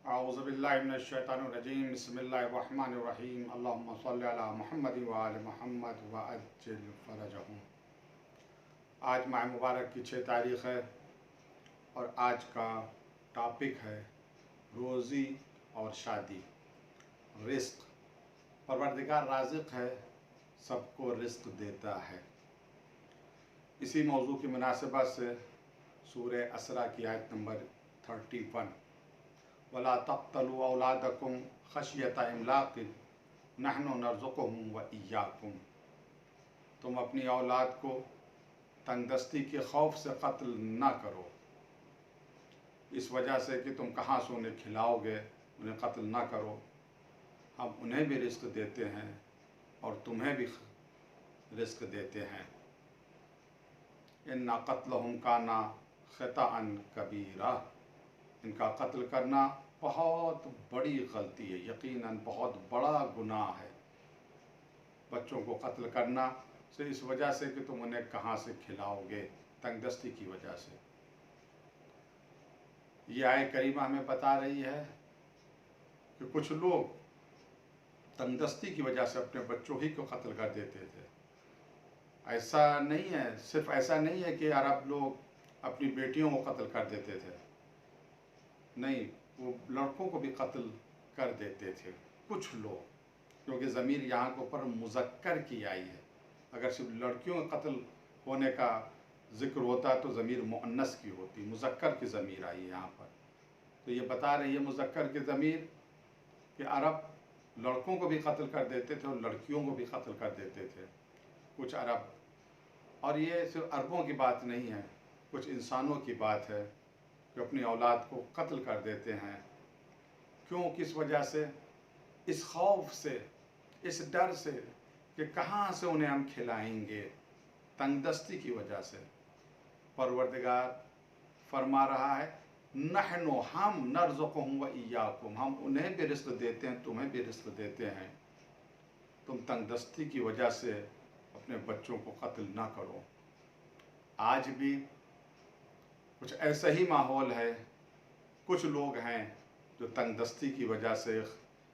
औज़ुबिल्लाहिमिनश्शैतानिर्रजीम बिस्मिल्लाहिर्रहमानिर्रहीम अल्लाहुम्मा सल्लि अला मुहम्मद व आलि मुहम्मद व अज्जिल फ़रजहुम। आज माह मुबारक की 6 तारीख़ है और आज का टॉपिक है रोज़ी और शादी, रिस्क। परवरदिगार राज़िक़ है, सबको रिस्क देता है। इसी मौजू की मुनासिबत से सूरह असरा की आयत नंबर 31, वला तक़्तलू औलादकुम खशियत इमलाक़ नहनु नर्ज़ुक़ुहुम व इय्याकुम। तुम अपनी औलाद को तंगदस्ती के खौफ से कत्ल न करो, इस वजह से कि तुम कहाँ से उन्हें खिलाओगे, उन्हें कत्ल न करो। हम उन्हें भी रिस्क देते हैं और तुम्हें भी रिस्क देते हैं। इन्ना क़त्लहुम काना ख़िताअन कबीरा। इनका कत्ल करना बहुत बड़ी गलती है, यकीनन बहुत बड़ा गुनाह है। बच्चों को कत्ल करना से इस वजह से कि तुम उन्हें कहाँ से खिलाओगे, तंगदस्ती की वजह से। ये आयत करीमा हमें बता रही है कि कुछ लोग तंगदस्ती की वजह से अपने बच्चों ही को कत्ल कर देते थे। ऐसा नहीं है, सिर्फ ऐसा नहीं है कि अरब लोग अपनी बेटियों को कत्ल कर देते थे, नहीं, वो लड़कों को भी कत्ल कर देते थे कुछ लोग, क्योंकि ज़मीर यहाँ के ऊपर मुज़क्कर की आई है। अगर सिर्फ लड़कियों का कत्ल होने का ज़िक्र होता तो ज़मीर मुअन्नस की होती, मुज़क्कर की ज़मीर आई है यहाँ पर। तो ये बता रही है मुज़क्कर की ज़मीर कि अरब लड़कों को भी कत्ल कर देते थे और लड़कियों को भी कत्ल कर देते थे कुछ अरब। और ये सिर्फ अरबों की बात नहीं है, कुछ इंसानों की बात है कि अपनी औलाद को कत्ल कर देते हैं। क्यों, किस वजह से? इस खौफ से, इस डर से कि कहाँ से उन्हें हम खिलाएंगे, तंगदस्ती की वजह से। परवरदिगार फरमा रहा है, नहनु, हम, नर्ज़ुक़ुहुम व इय्याकुम, हम उन्हें भी रिस्क देते हैं, तुम्हें भी रिस्क देते हैं। तुम तंगदस्ती की वजह से अपने बच्चों को कत्ल ना करो। आज भी कुछ ऐसा ही माहौल है, कुछ लोग हैं जो तंगदस्ती की वजह से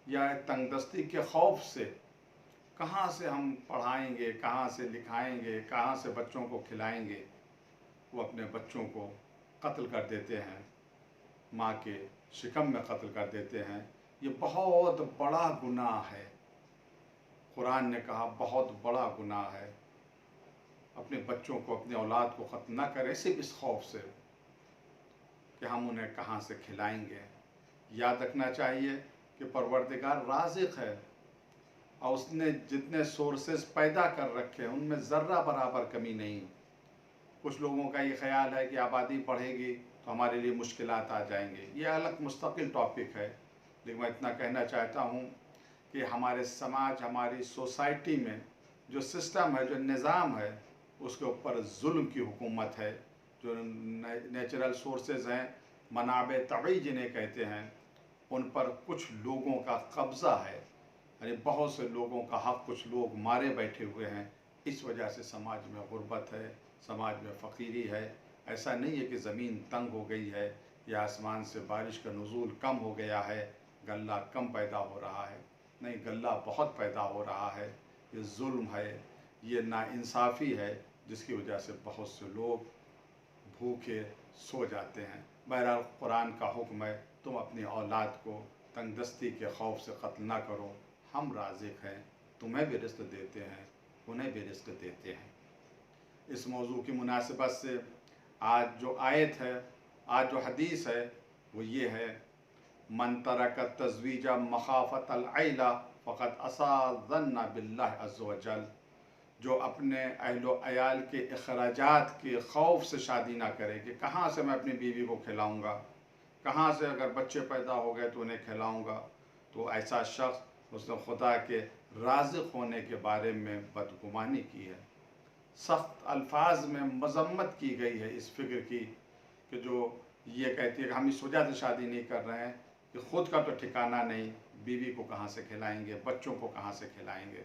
या तंगदस्ती के खौफ से कहाँ से हम पढ़ाएंगे, कहाँ से लिखाएंगे, कहाँ से बच्चों को खिलाएंगे, वो अपने बच्चों को कत्ल कर देते हैं, माँ के शिकम में कत्ल कर देते हैं। ये बहुत बड़ा गुनाह है। कुरान ने कहा बहुत बड़ा गुनाह है। अपने बच्चों को, अपनी औलाद को कत्ल न करें सिर्फ इस खौफ से कि हम उन्हें कहाँ से खिलाएंगे। याद रखना चाहिए कि परवरदिगार राज़िक़ है और उसने जितने सोर्सेस पैदा कर रखे हैं उनमें ज़र्रा बराबर कमी नहीं। कुछ लोगों का ये ख्याल है कि आबादी बढ़ेगी तो हमारे लिए मुश्किलात आ जाएंगे। ये अलग मुस्तकिल टॉपिक है, लेकिन मैं इतना कहना चाहता हूँ कि हमारे समाज, हमारी सोसाइटी में जो सिस्टम है, जो निज़ाम है, उसके ऊपर जुल्म की हुकूमत है। जो नेचुरल सोर्सेज हैं, मनाबे तबई जिन्हें कहते हैं, उन पर कुछ लोगों का कब्ज़ा है। यानी बहुत से लोगों का हक़ कुछ लोग मारे बैठे हुए हैं। इस वजह से समाज में गुर्बत है, समाज में फ़कीरी है। ऐसा नहीं है कि ज़मीन तंग हो गई है या आसमान से बारिश का नुज़ूल कम हो गया है, गल्ला कम पैदा हो रहा है। नहीं, गल्ला बहुत पैदा हो रहा है। ये जुल्म है, ये नाइंसाफ़ी है, जिसकी वजह से बहुत से लोग भूखे सो जाते हैं। बहरहाल कुरान का हुक्म है, तुम अपनी औलाद को तंगदस्ती के खौफ से कत्ल ना करो। हम राज़िक़ हैं, तुम्हें भी रिस्क देते हैं, उन्हें भी रिस्क देते हैं। इस मौजू की मुनासिबत से आज जो आयत है, आज जो हदीस है, वो ये है, मन तरक तज़वीजा मखाफ़त अल-आइला फ़क़द असा ज़न्न बिल्लाहि अज़्ज़ व जल। जो अपने अहलो अयाल के अखराजात के खौफ से शादी ना करे कि कहाँ से मैं अपनी बीवी को खिलाऊँगा, कहाँ से अगर बच्चे पैदा हो गए तो उन्हें खिलाऊँगा, तो ऐसा शख्स, उसने खुदा के राज़िक़ होने के बारे में बदगुमानी की है। सख्त अल्फाज में मज़म्मत की गई है इस फ़िक्र की कि जो ये कहती है कि हम इस वजह से शादी नहीं कर रहे हैं कि ख़ुद का तो ठिकाना नहीं, बीवी को कहाँ से खिलाएंगे, बच्चों को कहाँ से खिलाएंगे।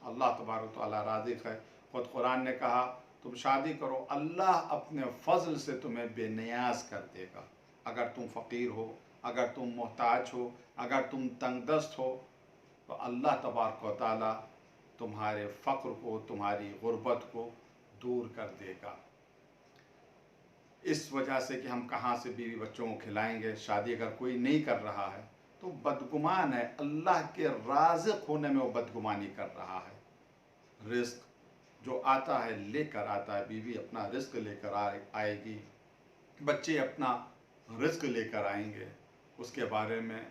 अल्लाह तबारक व तआला राज़िक़ है। ख़ुद कुरान ने कहा तुम शादी करो, अल्लाह अपने फ़ज़ल से तुम्हें बेनियाज़ कर देगा। अगर तुम फ़कीर हो, अगर तुम मोहताज हो, अगर तुम तंगदस्त हो, तो अल्लाह तबारक व तआला तुम्हारे फ़क्र को, तुम्हारी गुर्बत को दूर कर देगा। इस वजह से कि हम कहाँ से बीवी बच्चों को खिलाएंगे। शादी अगर कोई नहीं कर रहा है तो बदगुमान है, अल्लाह के राज़िक़ होने में वो बदगुमानी कर रहा है। रिज़्क़ जो आता है लेकर आता है, बीवी अपना रिज़्क़ लेकर आएगी, बच्चे अपना रिज़्क़ लेकर आएंगे। उसके बारे में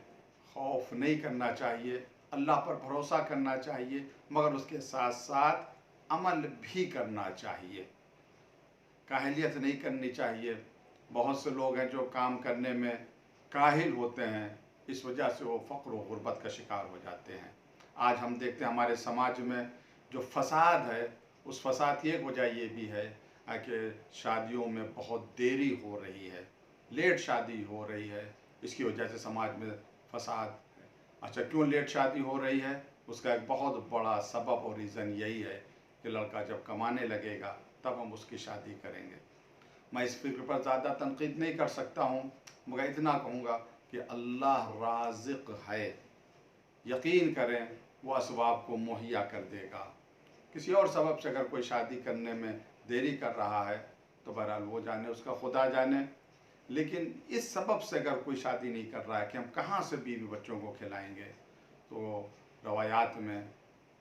खौफ नहीं करना चाहिए, अल्लाह पर भरोसा करना चाहिए, मगर उसके साथ साथ अमल भी करना चाहिए। काहलियत नहीं करनी चाहिए। बहुत से लोग हैं जो काम करने में काहिल होते हैं, इस वजह से वो फ़क्र व गुर्बत का शिकार हो जाते हैं। आज हम देखते हैं हमारे समाज में जो फसाद है, उस फसाद की एक वजह ये भी है कि शादियों में बहुत देरी हो रही है, लेट शादी हो रही है। इसकी वजह से समाज में फसाद है। अच्छा, क्यों लेट शादी हो रही है? उसका एक बहुत बड़ा सबब और रीज़न यही है कि लड़का जब कमाने लगेगा तब हम उसकी शादी करेंगे। मैं इस फिक्र पर ज़्यादा तनकीद नहीं कर सकता हूँ, मगर इतना कहूँगा कि अल्लाह राज़िक़ है, यकीन करें वो असबाब को मुहैया कर देगा। किसी और सबब से अगर कोई शादी करने में देरी कर रहा है तो बहरहाल वो जाने, उसका खुदा जाने। लेकिन इस सबब से अगर कोई शादी नहीं कर रहा है कि हम कहाँ से बीवी बच्चों को खिलाएंगे, तो रवायात में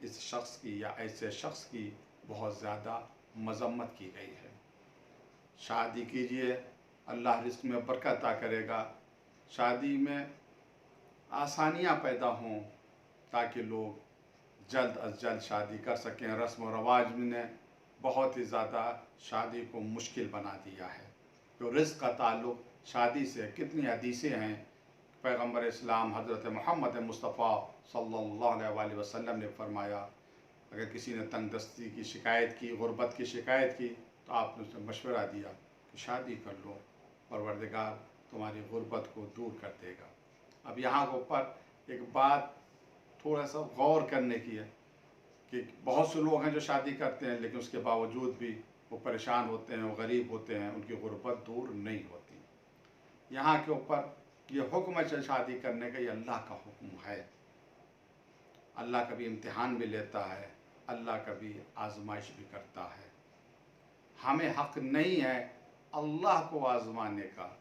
इस शख्स की या ऐसे शख्स की बहुत ज़्यादा मज़म्मत की गई है। शादी कीजिए, अल्लाह रिज़्क़ में बरकत अता करेगा। शादी में आसानियाँ पैदा हों ताकि लोग जल्द अज जल्द शादी कर सकें। रस्म व रवाज ने बहुत ही ज़्यादा शादी को मुश्किल बना दिया है। तो रिज़्क़ का ताल्लुक़ शादी से, कितनी हदीसें हैं। पैगम्बर इस्लाम हज़रत मोहम्मद मुस्तफ़ा सल्लल्लाहु अलैहि वसल्लम ने फरमाया, अगर किसी ने तंगदस्ती की शिकायत की, गुर्बत की शिकायत की, तो आपने उसे मशवरा दिया कि शादी कर लो, परवरदिगार तुम्हारी गुर्बत को दूर कर देगा। अब यहाँ के ऊपर एक बात थोड़ा सा गौर करने की है कि बहुत से लोग हैं जो शादी करते हैं, लेकिन उसके बावजूद भी वो परेशान होते हैं, वो गरीब होते हैं, उनकी गुर्बत दूर नहीं होती। यहाँ के ऊपर ये हुक्म है शादी करने का, ये अल्लाह का हुक्म है। अल्लाह कभी इम्तिहान भी लेता है, अल्लाह कभी आजमाइश भी करता है। हमें हक़ नहीं है अल्लाह को आजमाने का,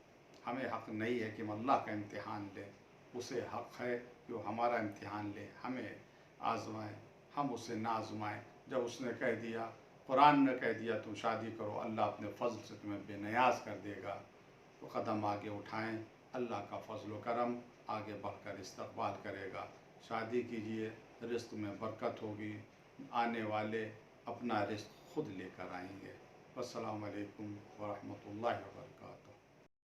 हमें हक़ नहीं है कि हम अल्लाह का इम्तिहान लें। उसे हक़ है कि वो हमारा इम्तिहान ले, हमें आजमाए, हम उसे ना आजमाएँ। जब उसने कह दिया, कुरान ने कह दिया तुम शादी करो, अल्लाह अपने फ़ज़ल से तुम्हें बेनियाज़ कर देगा, तो कदम आगे उठाएँ। अल्लाह का फ़ज़ल व करम आगे बढ़कर इस्तक़बाल करेगा। शादी कीजिए, रिज़्क़ में बरकत होगी, आने वाले अपना रिज़्क़ खुद लेकर आएंगे। अस्सलामु अलैकुम व रहमतुल्लाहि व बरकातहू।